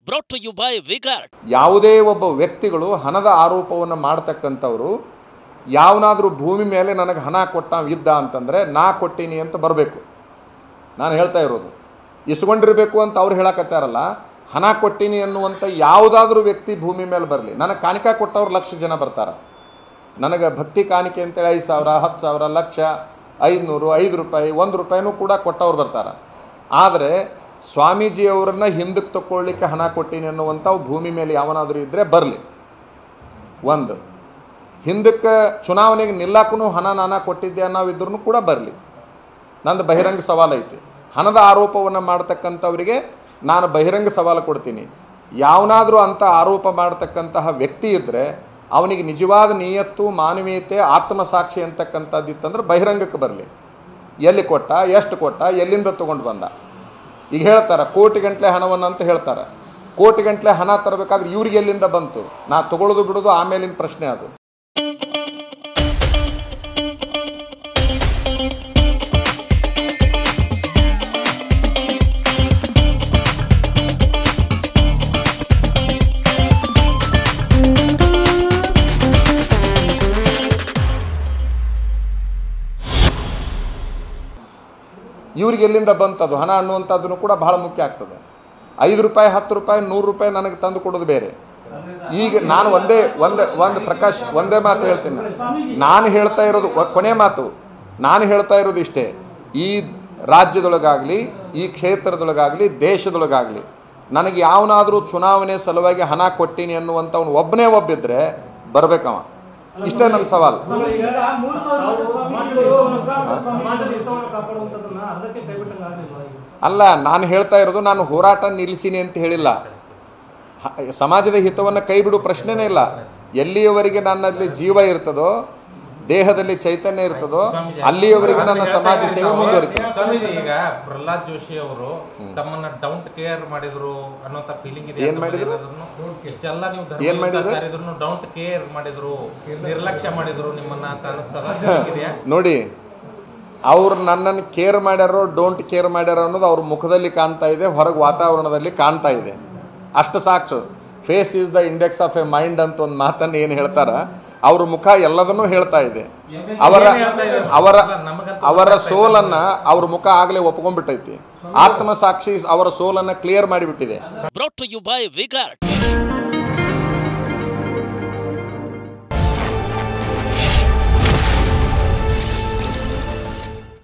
Brought to you by Vigard. ಯಾವುದೇ ಒಬ್ಬ ವ್ಯಕ್ತಿಗಳು ಹಣದ ಆರೋಪವನ್ನು ಮಾಡ್ತಕ್ಕಂಥವ್ರು ಯಾವನಾದರೂ ಭೂಮಿ ಮೇಲೆ ನನಗೆ ಹಣ ಕೊಟ್ಟ ಅಂತಂದರೆ ನಾ ಕೊಟ್ಟಿನಿ ಅಂತ ಬರಬೇಕು. ನಾನು ಹೇಳ್ತಾ ಇರೋದು ಇಸ್ಕೊಂಡಿರಬೇಕು ಅಂತ ಅವ್ರು ಹೇಳಕತ್ತಾರಲ್ಲ, ಹಣ ಕೊಟ್ಟಿನಿ ಅನ್ನುವಂಥ ಯಾವುದಾದ್ರೂ ವ್ಯಕ್ತಿ ಭೂಮಿ ಮೇಲೆ ಬರಲಿ. ನನಗೆ ಕಾಣಿಕೆ ಕೊಟ್ಟವ್ರು ಲಕ್ಷ ಜನ ಬರ್ತಾರೆ. ನನಗೆ ಭಕ್ತಿ ಕಾಣಿಕೆ ಅಂತೇಳಿ 5,000, 10,000, ಲಕ್ಷ, 500, ₹5, ₹1 ಕೂಡ ಕೊಟ್ಟವ್ರು ಬರ್ತಾರೆ. ಆದರೆ ಸ್ವಾಮೀಜಿಯವರನ್ನ ಹಿಂದಕ್ಕೆ ತಗೊಳ್ಳಿಕ್ಕೆ ಹಣ ಕೊಟ್ಟಿನಿ ಅನ್ನುವಂಥವು ಭೂಮಿ ಮೇಲೆ ಯಾವನಾದರೂ ಇದ್ದರೆ ಬರಲಿ. ಒಂದು ಹಿಂದಕ್ಕೆ ಚುನಾವಣೆಗೆ ನಿಲ್ಲಕ್ಕೂ ಹಣ ನಾನಾ ಕೊಟ್ಟಿದ್ದೆ ಅನ್ನೋವಿದ್ರೂ ಕೂಡ ಬರಲಿ. ನಂದು ಬಹಿರಂಗ ಸವಾಲು ಐತಿ. ಹಣದ ಆರೋಪವನ್ನು ಮಾಡ್ತಕ್ಕಂಥವರಿಗೆ ನಾನು ಬಹಿರಂಗ ಸವಾಲು ಕೊಡ್ತೀನಿ. ಯಾವನಾದರೂ ಅಂಥ ಆರೋಪ ಮಾಡ್ತಕ್ಕಂತಹ ವ್ಯಕ್ತಿ ಇದ್ದರೆ ಅವನಿಗೆ ನಿಜವಾದ ನಿಯತ್ತು, ಮಾನವೀಯತೆ, ಆತ್ಮಸಾಕ್ಷಿ ಅಂತಕ್ಕಂಥದ್ದಿತ್ತಂದ್ರೆ ಬಹಿರಂಗಕ್ಕೆ ಬರಲಿ. ಎಲ್ಲಿ ಕೊಟ್ಟ, ಎಷ್ಟು ಕೊಟ್ಟ, ಎಲ್ಲಿಂದ ತೊಗೊಂಡು ಬಂದ. ಈಗ ಹೇಳ್ತಾರೆ ಕೋಟಿಗಂಟ್ಲೆ ಹಣವನ್ನು ಅಂತ ಹೇಳ್ತಾರೆ. ಕೋಟಿಗಂಟ್ಲೆ ಹಣ ತರಬೇಕಾದ್ರೆ ಇವ್ರಿಗೆ ಎಲ್ಲಿಂದ ಬಂತು? ನಾ ತಗೊಳ್ಳೋದು ಬಿಡೋದು ಆಮೇಲಿನ ಪ್ರಶ್ನೆ ಅದು. ಇವ್ರಿಗೆ ಎಲ್ಲಿಂದ ಬಂತದು ಹಣ ಅನ್ನುವಂಥದ್ದನ್ನು ಕೂಡ ಬಹಳ ಮುಖ್ಯ ಆಗ್ತದೆ. ₹5, ₹10, ₹100 ನನಗೆ ತಂದು ಕೊಡೋದು ಬೇರೆ. ಈಗ ನಾನು ಒಂದು ಪ್ರಕಾಶ್ ಒಂದೇ ಮಾತು ಹೇಳ್ತೀನಿ. ನಾನು ಹೇಳ್ತಾ ಇರೋದು ಕೊನೆ ಮಾತು. ನಾನು ಹೇಳ್ತಾ ಇರೋದು ಇಷ್ಟೇ, ಈ ರಾಜ್ಯದೊಳಗಾಗಲಿ, ಈ ಕ್ಷೇತ್ರದೊಳಗಾಗಲಿ, ದೇಶದೊಳಗಾಗಲಿ ನನಗೆ ಯಾವನಾದರೂ ಚುನಾವಣೆ ಸಲುವಾಗಿ ಹಣ ಕೊಟ್ಟಿನಿ ಅನ್ನುವಂಥವ್ನು ಒಬ್ಬನೇ ಒಬ್ಬಿದ್ರೆ ಬರಬೇಕವ. ಇಷ್ಟೇ ನನ್ನ ಸವಾಲು. ಅಲ್ಲ, ನಾನು ಹೇಳ್ತಾ ಇರೋದು ನಾನು ಹೋರಾಟ ನಿಲ್ಲಿಸಿನಿ ಅಂತ ಹೇಳಿಲ್ಲ. ಸಮಾಜದ ಹಿತವನ್ನು ಕೈ ಬಿಡು ಪ್ರಶ್ನೆನೇ ಇಲ್ಲ. ಎಲ್ಲಿಯವರೆಗೆ ನನ್ನಲ್ಲಿ ಜೀವ ಇರ್ತದೋ, ದೇಹದಲ್ಲಿ ಚೈತನ್ಯ ಇರ್ತದೋ, ಅಲ್ಲಿಯವರೆಗೆ ನನ್ನ ಸಮಾಜ ಸೇವೆ ಮುಂದುವರಿತದೆ. ಈಗ ಪ್ರಹ್ಲಾದ್ ಜೋಶಿ ಅವರು ತಮ್ಮನ್ನ ಡೌಂಟ್ ಕೇರ್ ಮಾಡಿದ್ರು ಅನ್ನೋಂತ ಫೀಲಿಂಗ್ ಇದೆ. ಏನ್ ಮಾಡಿದ್ರು? ಎಷ್ಟೆಲ್ಲ ನೀವು ಡೌಂಟ್ ಕೇರ್ ಮಾಡಿದ್ರು, ನಿರ್ಲಕ್ಷ್ಯ ಮಾಡಿದ್ರು ನಿಮ್ಮನ್ನ ಅಂತ ಅನಿಸ್ತದ? ನೋಡಿ, ಅವ್ರು ನನ್ನನ್ನು ಕೇರ್ ಮಾಡ್ಯಾರೋ ಡೋಂಟ್ ಕೇರ್ ಮಾಡ್ಯಾರೋ ಅನ್ನೋದು ಅವ್ರ ಮುಖದಲ್ಲಿ ಕಾಣ್ತಾ ಇದೆ, ಹೊರಗೆ ವಾತಾವರಣದಲ್ಲಿ ಕಾಣ್ತಾ ಇದೆ. ಅಷ್ಟು ಸಾಕು. Face is the index of a mind ಅಂತ ಒಂದು ಮಾತನ್ನು ಏನು ಹೇಳ್ತಾರ, ಅವ್ರ ಮುಖ ಎಲ್ಲದನ್ನೂ ಹೇಳ್ತಾ ಇದೆ. ಅವರ ಸೋಲನ್ನ ಅವ್ರ ಮುಖ ಆಗಲೇ ಒಪ್ಕೊಂಡ್ಬಿಟ್ಟೈತಿ. ಆತ್ಮಸಾಕ್ಷಿ ಅವರ ಸೋಲನ್ನ clear ಮಾಡಿಬಿಟ್ಟಿದೆ. Brought to you by Vigard.